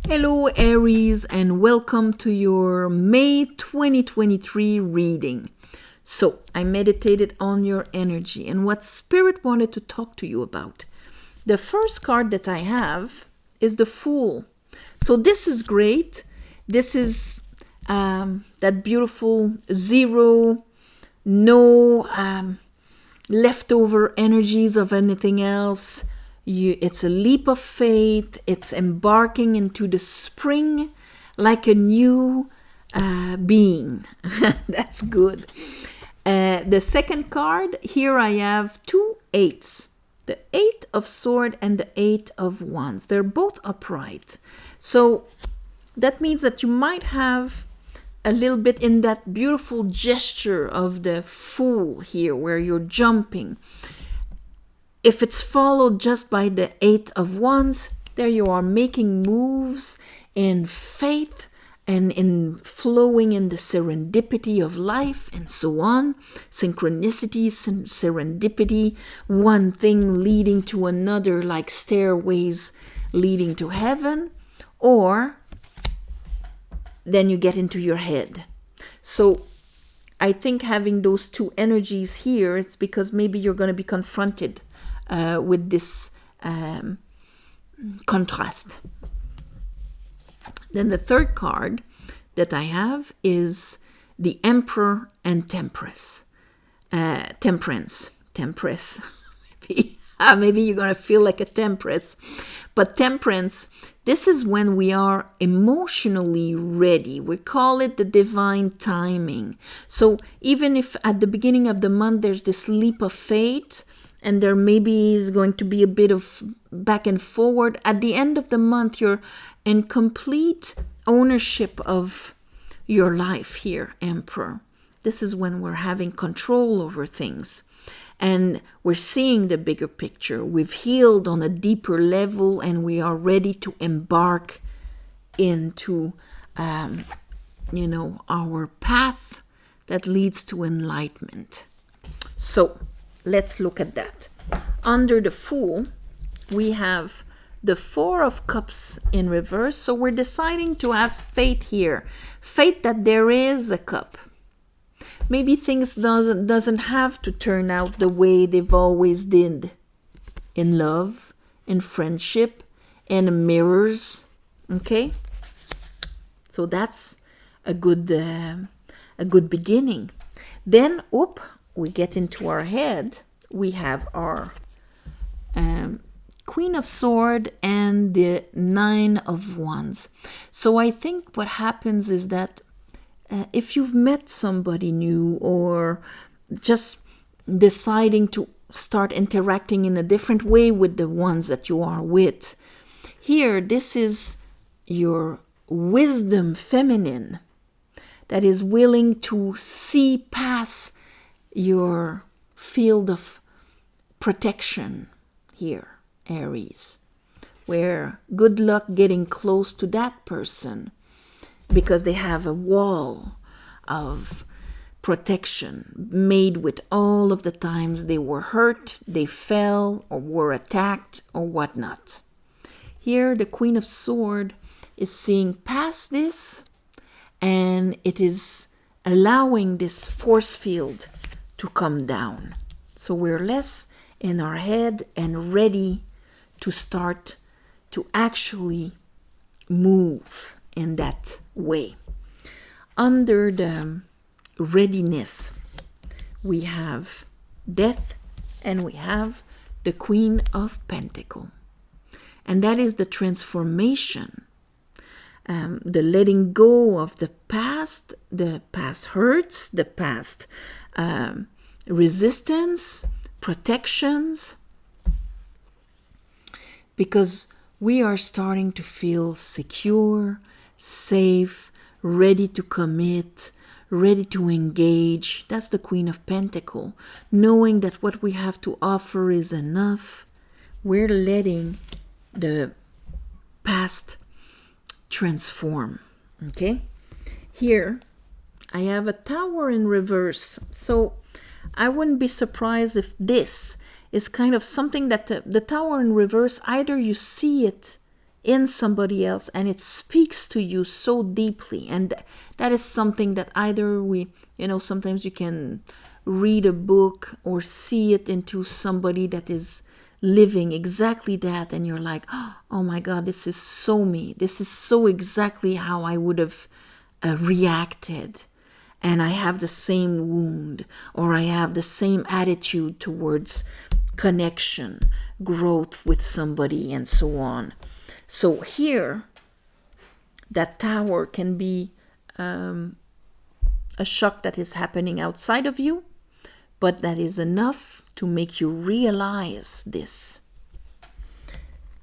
Hello Aries and welcome to your May 2023 reading. So I meditated on your energy and what Spirit wanted to talk to you about. The first card that I have is the Fool. So this is great. This is that beautiful zero, no leftover energies of anything else. It's a leap of faith. It's embarking into the spring like a new being. That's good. The second card, here I have two eights. The Eight of Swords and the Eight of Wands. They're both upright. So that means that you might have a little bit in that beautiful gesture of the Fool here where you're jumping. If it's followed just by the Eight of Wands, there you are making moves in faith and in flowing in the serendipity of life and so on. Synchronicity, serendipity, one thing leading to another like stairways leading to heaven. Or then you get into your head. So I think having those two energies here, it's because maybe you're going to be confronted with this contrast. Then the third card that I have is the Emperor and Temperance. Temperance. Maybe you're going to feel like a Temperance. But Temperance, this is when we are emotionally ready. We call it the divine timing. So even if at the beginning of the month there's this leap of faith, and there maybe is going to be a bit of back and forward, at the end of the month you're in complete ownership of your life here, Emperor. This is when we're having control over things and we're seeing the bigger picture. We've healed on a deeper level and we are ready to embark into our path that leads to enlightenment. So let's look at that. Under the Fool, we have the Four of Cups in reverse. So we're deciding to have faith here. Faith that there is a cup. Maybe things doesn't have to turn out the way they've always did. In love, in friendship, in mirrors. Okay? So that's a good beginning. Then, we get into our head. We have our Queen of Swords and the Nine of Wands. So I think what happens is that if you've met somebody new or just deciding to start interacting in a different way with the ones that you are with, here this is your wisdom feminine that is willing to see past your field of protection here, Aries, where good luck getting close to that person because they have a wall of protection made with all of the times they were hurt, they fell, or were attacked, or whatnot. Here, the Queen of Swords is seeing past this, and it is allowing this force field to come down. So we're less in our head and ready to start to actually move in that way. Under the readiness, we have Death and we have the Queen of Pentacles. And that is the transformation, the letting go of the past hurts, the past resistance, protections, because we are starting to feel secure, safe, ready to commit, ready to engage. That's the Queen of Pentacles. Knowing that what we have to offer is enough, we're letting the past transform. Okay? Here, I have a Tower in reverse. So I wouldn't be surprised if this is kind of something that the Tower in reverse, either you see it in somebody else, and it speaks to you so deeply. And that is something that either sometimes you can read a book or see it into somebody that is living exactly that, and you're like, oh my God, this is so me. This is so exactly how I would have reacted. And I have the same wound, or I have the same attitude towards connection, growth with somebody, and so on. So here, that tower can be a shock that is happening outside of you, but that is enough to make you realize this.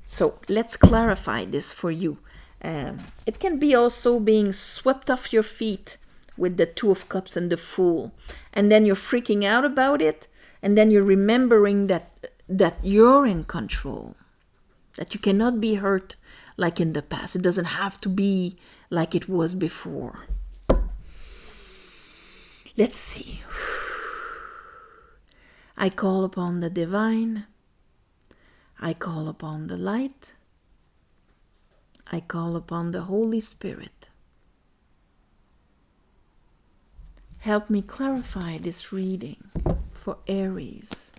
So let's clarify this for you. It can be also being swept off your feet with the Two of Cups and the Fool. And then you're freaking out about it. And then you're remembering that you're in control. That you cannot be hurt like in the past. It doesn't have to be like it was before. Let's see. I call upon the divine. I call upon the light. I call upon the Holy Spirit. Help me clarify this reading for Aries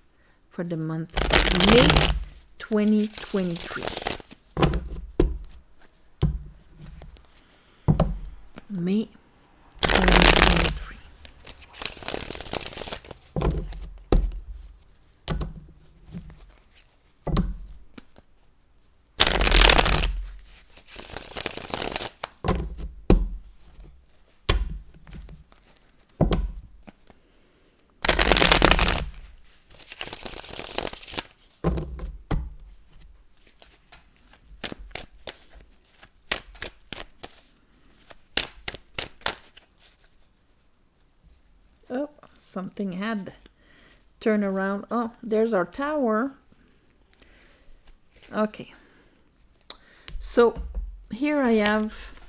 for the month of May 2023. May 2023. Oh, something had turn around. Oh, there's our tower. Okay. So here I have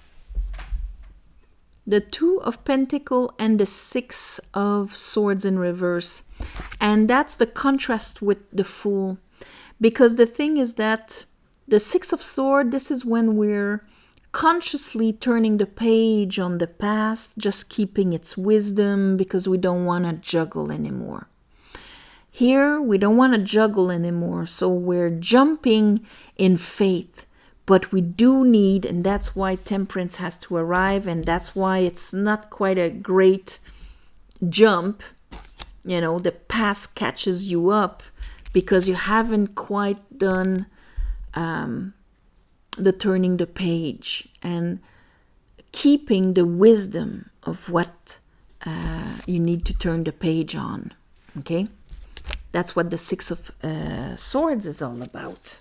the Two of Pentacles and the Six of Swords in reverse. And that's the contrast with the Fool. Because the thing is that the Six of Swords, this is when we're consciously turning the page on the past, just keeping its wisdom because we don't want to juggle anymore. Here, we don't want to juggle anymore, so we're jumping in faith. But we do need, and that's why temperance has to arrive, and that's why it's not quite a great jump. You know, the past catches you up because you haven't quite done the turning the page and keeping the wisdom of what you need to turn the page on. Okay? That's what the Six of Swords is all about.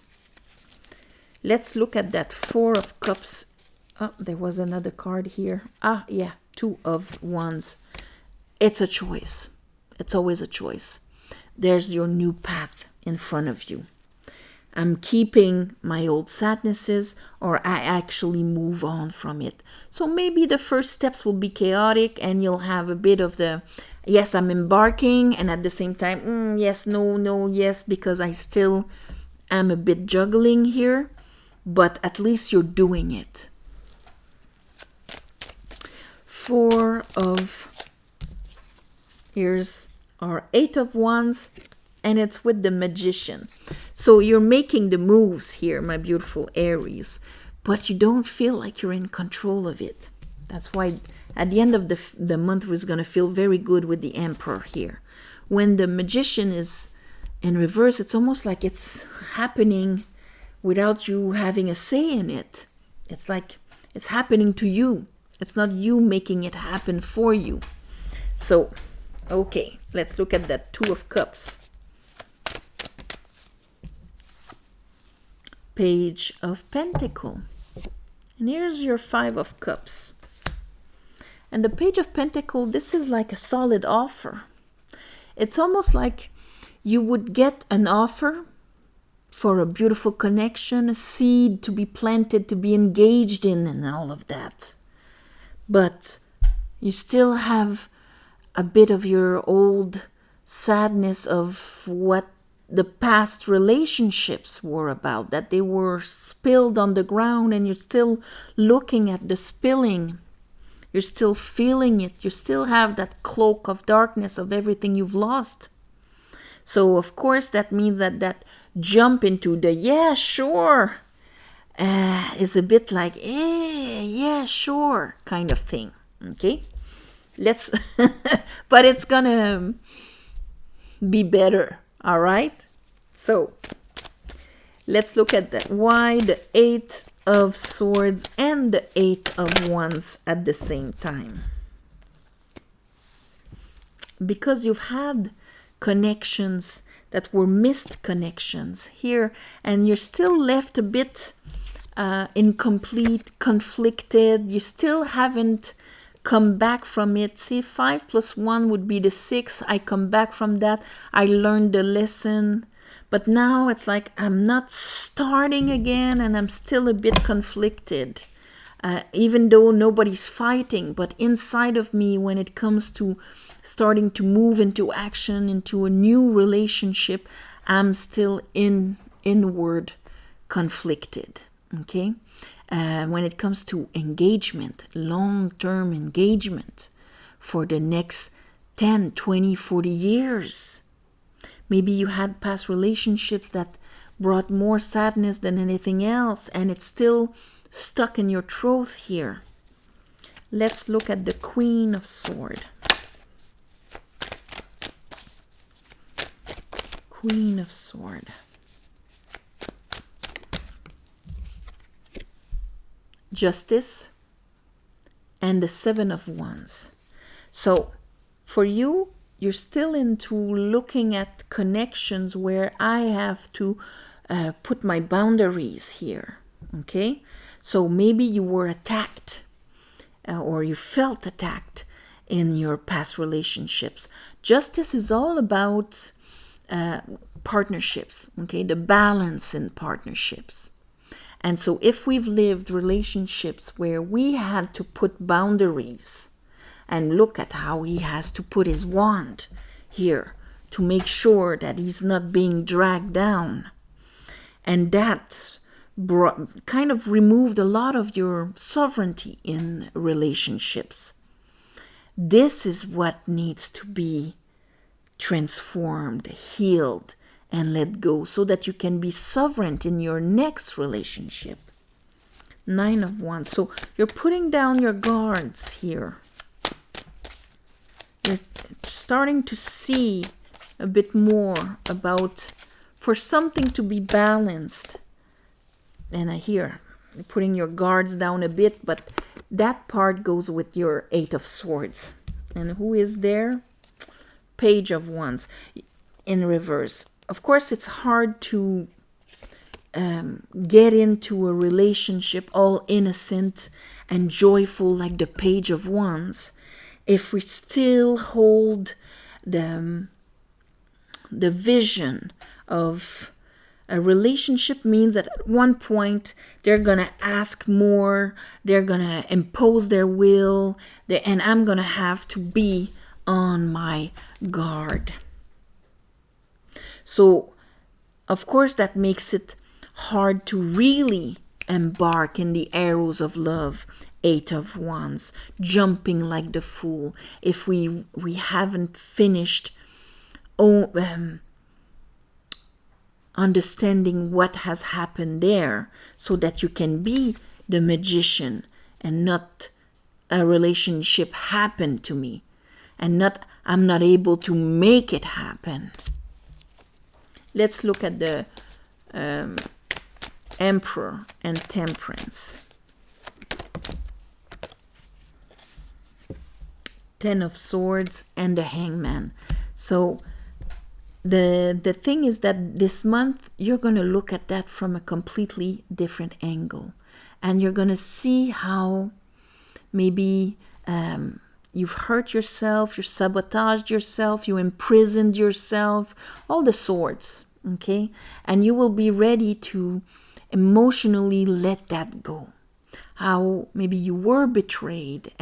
Let's look at that Four of Cups. Oh, there was another card here. Ah, yeah, Two of Wands. It's a choice. It's always a choice. There's your new path in front of you. I'm keeping my old sadnesses, or I actually move on from it. So maybe the first steps will be chaotic and you'll have a bit of the, yes, I'm embarking, and at the same time, yes, no, yes, because I still am a bit juggling here, but at least you're doing it. Here's our Eight of Wands, and it's with the Magician. So you're making the moves here, my beautiful Aries, but you don't feel like you're in control of it. That's why at the end of the month, we're going to feel very good with the Emperor here. When the Magician is in reverse, it's almost like it's happening without you having a say in it. It's like it's happening to you. It's not you making it happen for you. So, okay, let's look at that Two of Cups. Page of Pentacles. And here's your Five of Cups. And the Page of Pentacles, this is like a solid offer. It's almost like you would get an offer for a beautiful connection, a seed to be planted, to be engaged in, and all of that. But you still have a bit of your old sadness of what the past relationships were about, that they were spilled on the ground and you're still looking at the spilling. You're still feeling it. You still have that cloak of darkness of everything you've lost. So, of course, that means that jump into the yeah, sure is a bit like, yeah, sure kind of thing. Okay? Let's, but it's gonna be better. All right? So, let's look at that. Why the 8 of Swords and the 8 of Wands at the same time? Because you've had connections that were missed connections here, and you're still left a bit incomplete, conflicted. You still haven't come back from it. See, 5 plus 1 would be the 6. I come back from that. I learned the lesson. But now it's like I'm not starting again, and I'm still a bit conflicted. Even though nobody's fighting, but inside of me, when it comes to starting to move into action, into a new relationship, I'm still inward conflicted. Okay? When it comes to engagement, long-term engagement for the next 10, 20, 40 years. Maybe you had past relationships that brought more sadness than anything else, and it's still stuck in your throat here. Let's look at the Queen of Swords. Queen of Swords. Justice and the 7 of Wands. So for you, you're still into looking at connections where I have to put my boundaries here. Okay? So maybe you were attacked or you felt attacked in your past relationships. Justice is all about partnerships. Okay? The balance in partnerships. And so if we've lived relationships where we had to put boundaries, and look at how he has to put his wand here to make sure that he's not being dragged down. And that kind of removed a lot of your sovereignty in relationships. This is what needs to be transformed, healed, and let go so that you can be sovereign in your next relationship. 9 of Wands. So you're putting down your guards here. You're starting to see a bit more about, for something to be balanced. And here, you're putting your guards down a bit, but that part goes with your 8 of Swords. And who is there? Page of Wands in reverse. Of course, it's hard to get into a relationship all innocent and joyful like the Page of Wands if we still hold the vision of a relationship. Means that at one point they're going to ask more, they're going to impose their will, and I'm going to have to be on my guard. So, of course, that makes it hard to really embark in the arrows of love. 8 of Wands, jumping like the fool. If we haven't finished understanding what has happened there, so that you can be the magician and not a relationship happened to me, and not I'm not able to make it happen. Let's look at the Emperor and Temperance. 10 of Swords and the Hangman. So the thing is that this month you're going to look at that from a completely different angle, and you're going to see how maybe you've hurt yourself, you sabotaged yourself, you imprisoned yourself, all the swords, okay? And you will be ready to emotionally let that go. How maybe you were betrayed,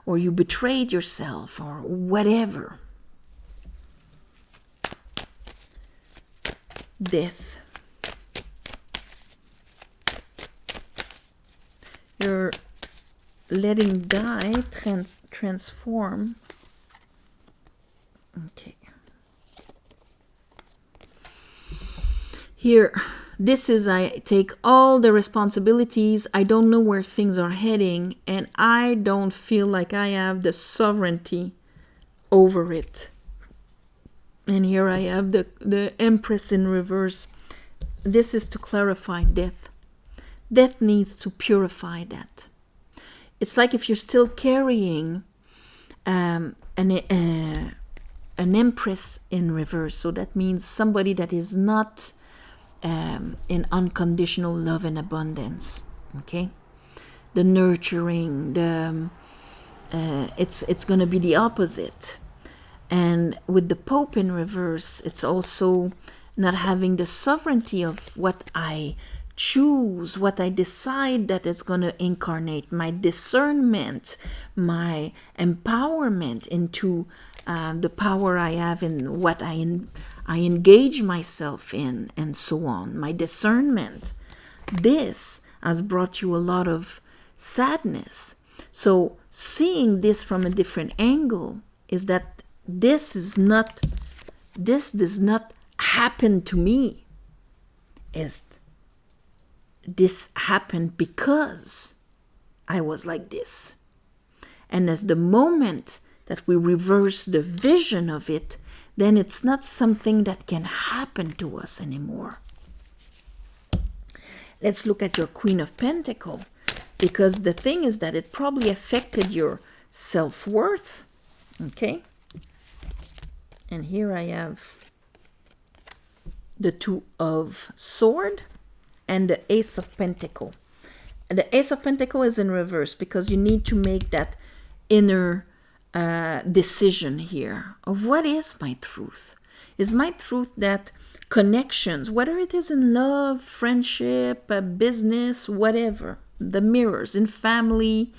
or you betrayed yourself, or whatever. death. You're letting die transform. Okay. Here, this is I take all the responsibilities. I don't know where things are heading, and I don't feel like I have the sovereignty over it. And here I have the Empress in reverse. This is to clarify death. Death needs to purify that. It's like if you're still carrying an Empress in reverse. So that means somebody that is not in unconditional love and abundance. Okay, the nurturing, it's going to be the opposite. And with the Pope in reverse, it's also not having the sovereignty of what I choose, what I decide that is going to incarnate, my discernment, my empowerment into the power I have in what I engage myself in, and so on. My discernment. This has brought you a lot of sadness. So seeing this from a different angle is that this does not happen to me. This happened because I was like this. And as the moment that we reverse the vision of it, then it's not something that can happen to us anymore. Let's look at your Queen of Pentacles, because the thing is that it probably affected your self-worth. Okay? And here I have the Two of Swords and the Ace of Pentacles. And the Ace of Pentacles is in reverse because you need to make that inner decision here of what is my truth. Is my truth that connections, whether it is in love, friendship, business, whatever, the mirrors, in family,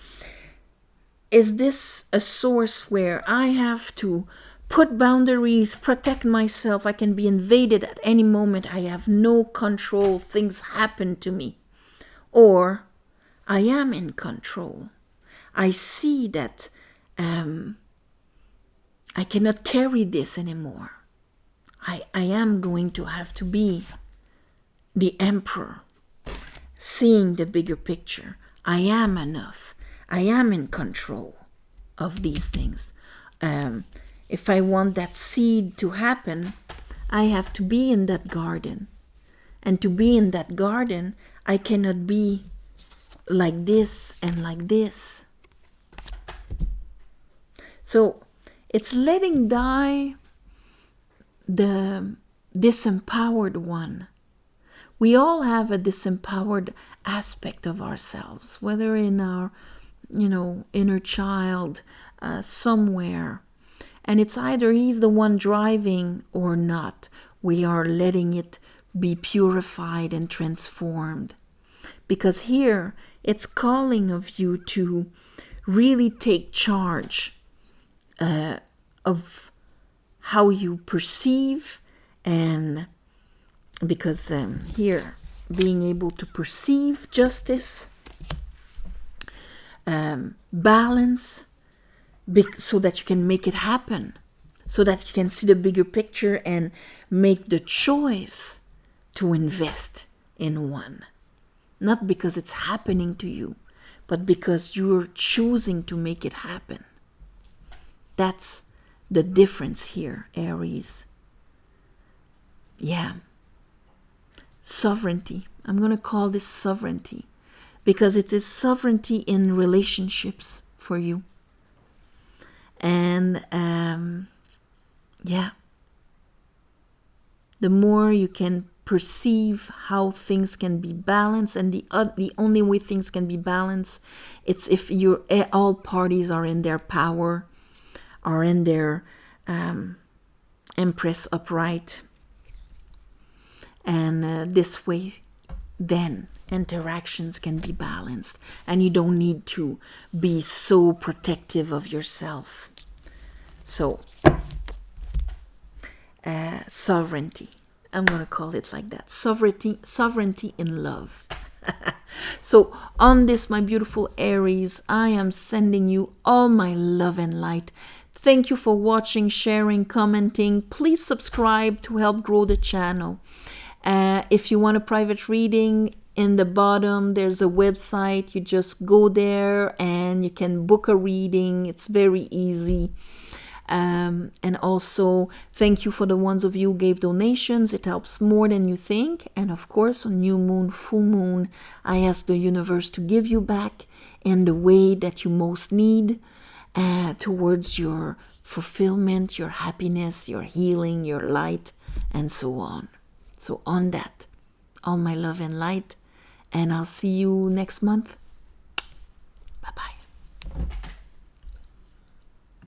is this a source where I have to put boundaries, protect myself? I can be invaded at any moment. I have no control. Things happen to me. Or I am in control. I see that I cannot carry this anymore. I am going to have to be the emperor, seeing the bigger picture. I am enough. I am in control of these things. If I want that seed to happen, I have to be in that garden. And to be in that garden, I cannot be like this and like this. So it's letting die the disempowered one. We all have a disempowered aspect of ourselves, whether in our, inner child, somewhere. And it's either he's the one driving or not. We are letting it be purified and transformed. Because here, it's calling of you to really take charge of how you perceive, and because here, being able to perceive justice, balance, so that you can make it happen, so that you can see the bigger picture and make the choice to invest in one. Not because it's happening to you, but because you're choosing to make it happen. That's the difference here, Aries. Yeah. Sovereignty. I'm going to call this sovereignty because it is sovereignty in relationships for you. And yeah, the more you can perceive how things can be balanced, and the only way things can be balanced, it's if all parties are in their power, are in their Empress upright, and this way, then interactions can be balanced, and you don't need to be so protective of yourself. So, sovereignty. I'm going to call it like that. Sovereignty in love. So on this, my beautiful Aries, I am sending you all my love and light. Thank you for watching, sharing, commenting. Please subscribe to help grow the channel. If you want a private reading, in the bottom there's a website. You just go there and you can book a reading. It's very easy. And also, thank you for the ones of you who gave donations. It helps more than you think. And of course, on new moon, full moon, I ask the universe to give you back in the way that you most need towards your fulfillment, your happiness, your healing, your light, and so on. So on that, all my love and light. And I'll see you next month. Bye-bye.